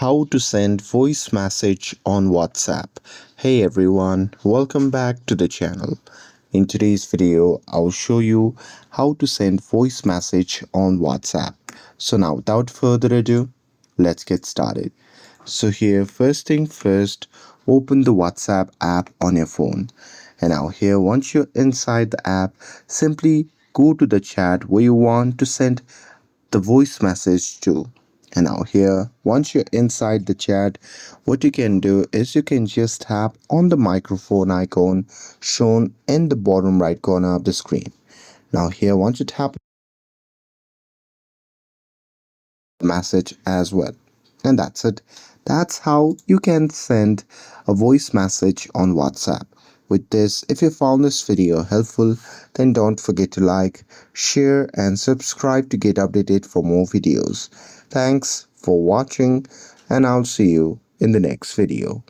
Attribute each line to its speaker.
Speaker 1: How to send voice message on WhatsApp. Hey everyone, welcome back to the channel. In today's video, I'll show you how to send voice message on WhatsApp. So now without further ado, let's get started. So here, first thing first, open the WhatsApp app on your phone. And now here, once you're inside the app, simply go to the chat where you want to send the voice message to. And now here, once you're inside the chat, what you can do is you can just tap on the microphone icon shown in the bottom right corner of the screen. Now here, once you tap the message as well. And that's it. That's how you can send a voice message on WhatsApp. With this, if you found this video helpful, then don't forget to like, share and subscribe to get updated for more videos. Thanks for watching and I'll see you in the next video.